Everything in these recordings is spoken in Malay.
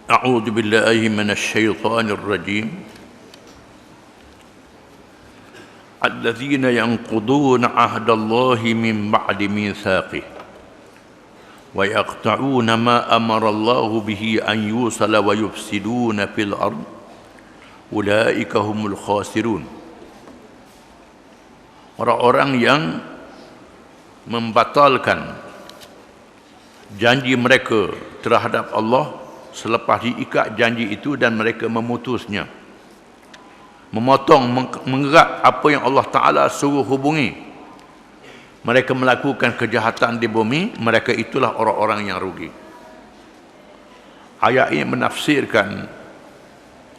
أعوذ بالله من الشيطان الرجيم الذين ينقضون عهد الله من بعد ميثاقه ويقطعون ما أمر الله به أن يوصل ويفسدون في الأرض أولئك هم الخاسرون. Orang-orang yang membatalkan janji mereka terhadap Allah selepas diikat janji itu dan mereka memutusnya, memotong, mengerat apa yang Allah Ta'ala suruh hubungi, mereka melakukan kejahatan di bumi, mereka itulah orang-orang yang rugi. Ayat ini menafsirkan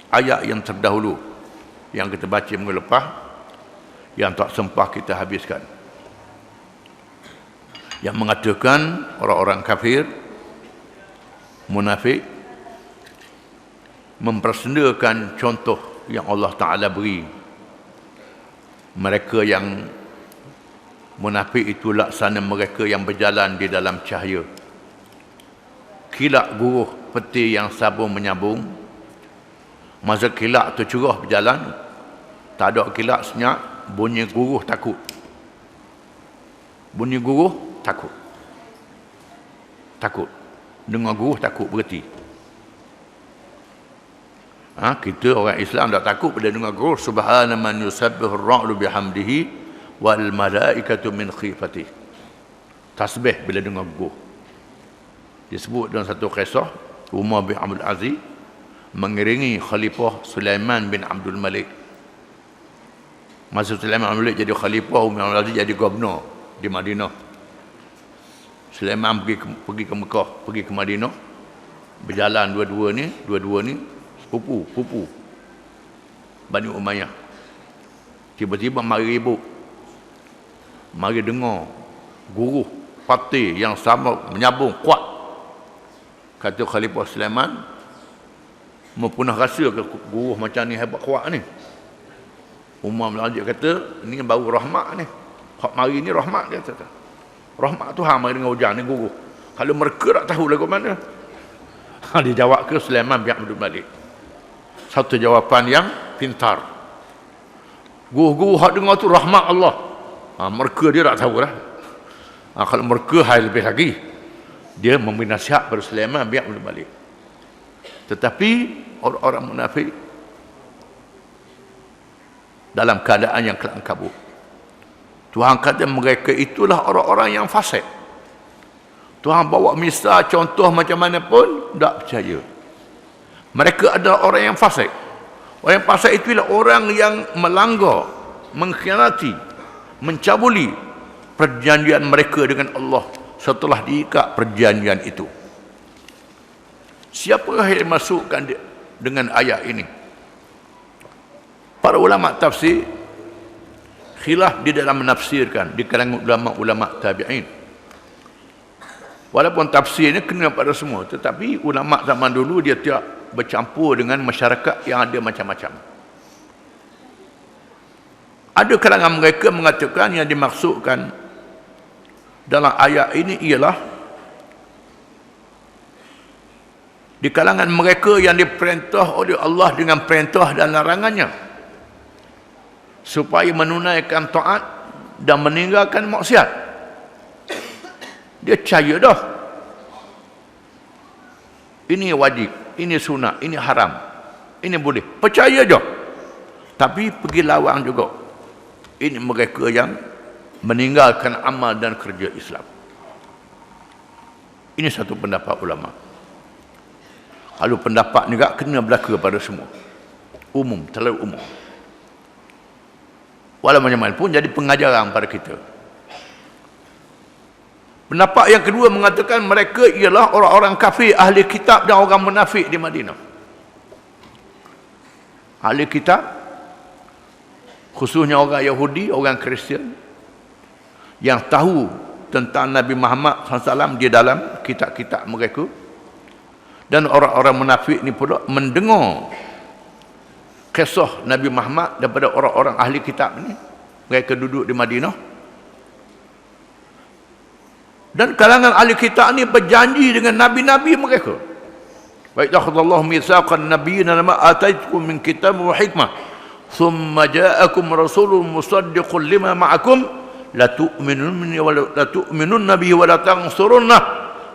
ayat yang terdahulu yang kita baca minggu lepas, yang tak sempat kita habiskan, yang mengatakan orang-orang kafir, munafik, mempersendakan contoh yang Allah Ta'ala beri. Mereka yang munafik itu laksana mereka yang berjalan di dalam cahaya, kilat guruh peti yang sabung menyambung. Masa kilat tu curah berjalan, tak ada kilat senyap, bunyi guruh takut. Bunyi guruh takut. Takut. Dengar guruh takut, berhenti. Kita orang Islam tak takut pada dengar guruh. Subhana man yusabbihur ra'du bihamdihi wal malaikatu min khifati. Tasbih bila dengar guruh. Disebut dalam satu kisah, Umar bin Abdul Aziz mengiringi Khalifah Sulaiman bin Abdul Malik. Masa Sulaiman bin Abdul Malik jadi khalifah, Umar bin Abdul Aziz jadi gubernur di Madinah. Sulaiman pergi ke Mekah, pergi ke Madinah. Berjalan dua-dua ni sepupu Bani Umayyah. Tiba-tiba mari ribut, mari dengar guruh pati yang sama menyambung kuat. Kata Khalifah Sulaiman, mau pernah rasa ke guruh macam ni hebat kuat ni? Umar bin Abdul Aziz kata, ni baru rahmat ni. Hak mari ni rahmat, dia kata. Rahmat Tuhan mari dengan hujan ni guruh. Kalau mereka tak tahu lagu mana. Dia jawab ke Sulaiman bin Abdul Malik. Satu jawapan yang pintar. Guru-guru hak dengar tu rahmat Allah. Mereka dia tak tahu lah. Kalau mereka hal lebih lagi. Dia memberi nasihat pada Sulaiman bin Abdul Malik. Tetapi orang-orang munafik dalam keadaan yang kelam kabut. Tuhan kata mereka itulah orang-orang yang fasik. Tuhan bawa misal contoh macam mana pun tak percaya. Mereka adalah orang yang fasik. Orang yang fasik itu ialah orang yang melanggar, mengkhianati, mencabuli perjanjian mereka dengan Allah setelah diikat perjanjian itu. Siapakah yang masukkan dengan ayat ini? Para ulama tafsir khilaf di dalam menafsirkan di kalangan ulama-ulama tabi'in. Walaupun tafsir ini kena pada semua, tetapi ulama zaman dulu dia tidak bercampur dengan masyarakat yang ada macam-macam. Ada kalangan mereka mengatakan yang dimaksudkan dalam ayat ini ialah di kalangan mereka yang diperintah oleh Allah dengan perintah dan larangannya supaya menunaikan taat dan meninggalkan maksiat. Dia percaya dah ini wajib, ini sunat, ini haram, ini boleh, percaya je, tapi pergi lawan juga. Ini mereka yang meninggalkan amal dan kerja Islam. Ini satu pendapat ulama. Kalau pendapat ni tak kena berlaku pada semua, umum, terlalu umum. Walau macam mana pun jadi pengajaran pada kita. Pendapat yang kedua mengatakan mereka ialah orang-orang kafir, ahli kitab dan orang munafik di Madinah. Ahli kitab, khususnya orang Yahudi, orang Kristian, yang tahu tentang Nabi Muhammad SAW di dalam kitab-kitab mereka. Dan orang-orang munafik ni pula mendengar kisah Nabi Muhammad daripada orang-orang ahli kitab ni. Mereka duduk di Madinah. Dan kalangan ahli kitab ni berjanji dengan nabi-nabi mereka wa ittakhadallahu mitsaqan nabiyyin lama ataitukum min kitab wa hikmah thumma ja'akum rasulun musaddiqun lima ma'akum la tu'minunna bihi wa la tansurunnah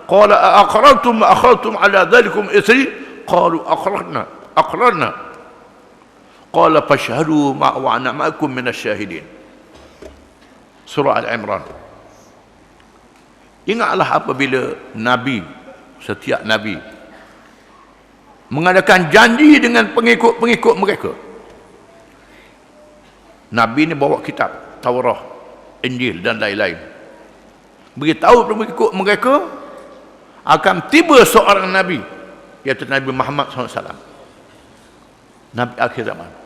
qala a aqrartum wa akhadtum ala dhalikum isri qalu aqrarna qala fashhadu wa ana ma'akum minasyahidin. Surah Al-Imran. Ingatlah apabila Nabi, setiap Nabi mengadakan janji dengan pengikut-pengikut mereka. Nabi ni bawa kitab Taurah, Injil dan lain-lain. Beritahu pengikut mereka akan tiba seorang Nabi, iaitu Nabi Muhammad SAW, Nabi akhir zaman.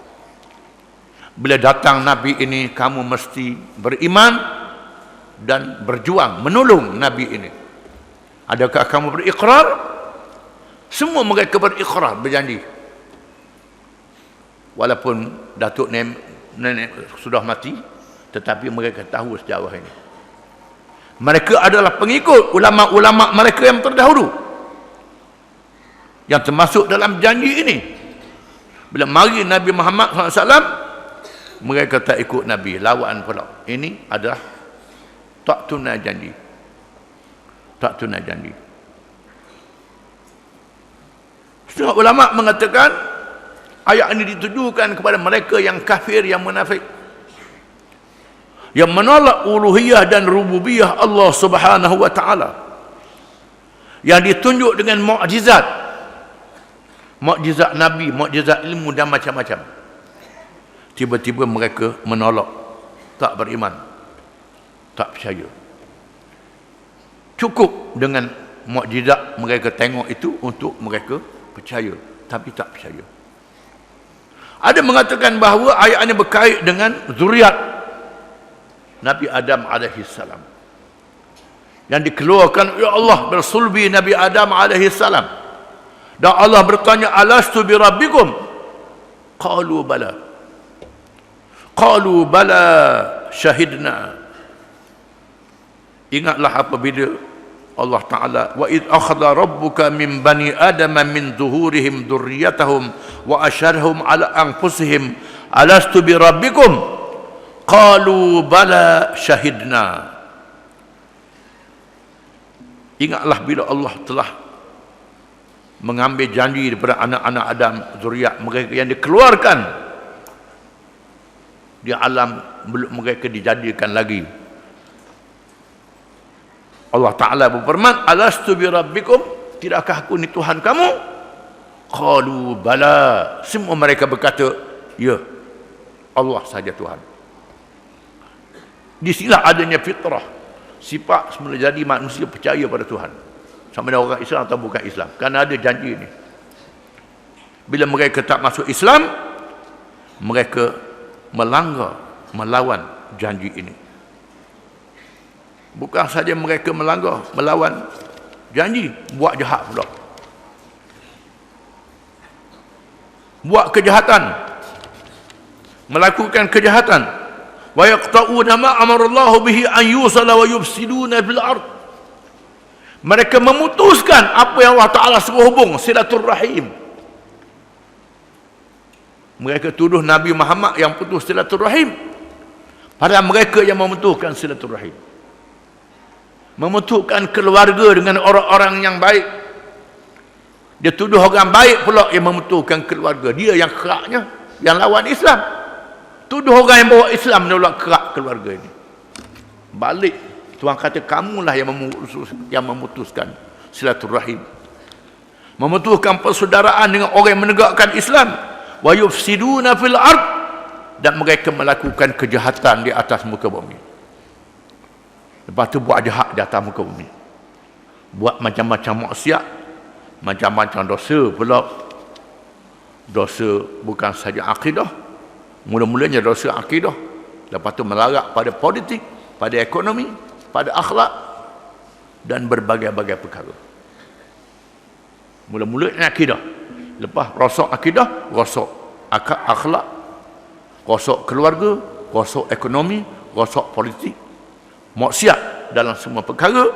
Bila datang Nabi ini, kamu mesti beriman dan berjuang menolong Nabi ini. Adakah kamu berikrar? Semua mereka berikrar, berjanji. Walaupun datuk nenek sudah mati, tetapi mereka tahu sejarah ini. Mereka adalah pengikut ulama-ulama mereka yang terdahulu, yang termasuk dalam janji ini. Bila mari Nabi Muhammad SAW, mereka tak ikut Nabi, lawan pula. Ini adalah tak tunai janji. Tak tunai janji. Setengah ulama mengatakan ayat ini ditujukan kepada mereka yang kafir, yang munafik, yang menolak uluhiyah dan rububiyah Allah Subhanahu wa taala, yang ditunjuk dengan mukjizat, mukjizat Nabi, mukjizat ilmu dan macam-macam. Tiba-tiba mereka menolak, tak beriman, tak percaya. Cukup dengan mukjizat mereka tengok itu untuk mereka percaya, tapi tak percaya. Ada mengatakan bahawa ayat ini berkait dengan zuriat Nabi Adam alaihi salam, yang dikeluarkan oleh Allah bersulbi Nabi Adam alaihi salam. Dan Allah bertanya, alastu bi rabbikum? Qalu bala. Qalu bala syahidna. Ingatlah apabila Allah Ta'ala, wa id akhadha rabbuka min bani adama min zuhurihim dzurriyyatahum wa asyarhum ala anfusihim alastu bi rabbikum qalu bala syahidna. Ingatlah bila Allah telah mengambil janji daripada anak-anak Adam, zuriat mereka yang dikeluarkan di alam belum mereka dijadikan lagi. Allah Ta'ala berfirman, alastu bi rabbikum, tidakkah aku ni Tuhan kamu? Qalu bala. Semua mereka berkata, ya, Allah saja Tuhan. Di sinilah adanya fitrah, sifat semula jadi manusia percaya pada Tuhan, sama ada orang Islam atau bukan Islam, kerana ada janji ini. Bila mereka tak masuk Islam, mereka melanggar, melawan janji ini. Bukan saja mereka melanggar, melawan janji, buat jahat pula. Buat kejahatan, melakukan kejahatan. Wa yaqta'una ma amarallahu bihi an yusala wa yufsiduna fil ard. Mereka memutuskan apa yang Allah Ta'ala suruh hubung, silaturrahim. Mereka tuduh Nabi Muhammad yang putus silaturrahim, padahal mereka yang memutuskan silaturrahim, memutuskan keluarga dengan orang-orang yang baik. Dia tuduh orang baik pula yang memutuskan keluarga. Dia yang keraknya, yang lawan Islam. Tuduh orang yang bawa Islam menolak kerak keluarga ini. Balik, Tuhan kata kamulah yang memutuskan silaturahim, memutuskan persaudaraan dengan orang yang menegakkan Islam. Wa yufsiduna fil ard, dan mereka melakukan kejahatan di atas muka bumi. Lepas tu buat jahat di atas muka bumi, buat macam-macam maksiat, macam-macam dosa pula. Dosa bukan saja akidah, mula-mulanya dosa akidah, lepas tu melarat pada politik, pada ekonomi, pada akhlak dan berbagai-bagai perkara. Mula-mulanya akidah, lepas rosak akidah, rosak akhlak, rosak keluarga, rosak ekonomi, rosak politik, maksiat dalam semua perkara.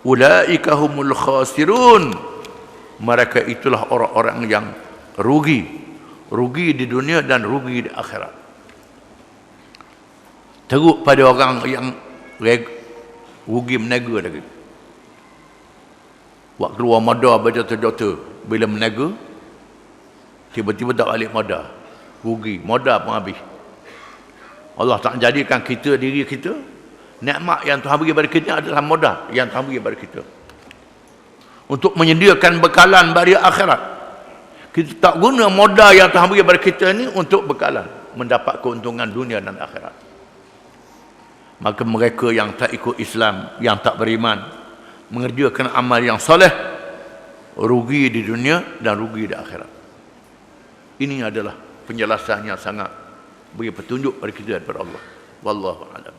Ulaika humul khasirun. mereka itulah orang-orang yang rugi di dunia dan rugi di akhirat. Teruk pada orang yang rugi menega lagi. Waktu keluar modal berjuta-juta, bila menega tiba-tiba tak balik modal, rugi, modal pun habis. Allah tak jadikan kita, diri kita, nikmat yang Tuhan beri pada kita adalah modal yang Tuhan beri pada kita untuk menyediakan bekalan bagi akhirat. Kita tak guna modal yang Tuhan beri pada kita ni untuk bekalan mendapat keuntungan dunia dan akhirat. Maka mereka yang tak ikut Islam, yang tak beriman, mengerjakan amal yang soleh, rugi di dunia dan rugi di akhirat. Ini adalah penjelasan yang sangat beri petunjuk pada kita daripada Allah. Wallahu a'lam.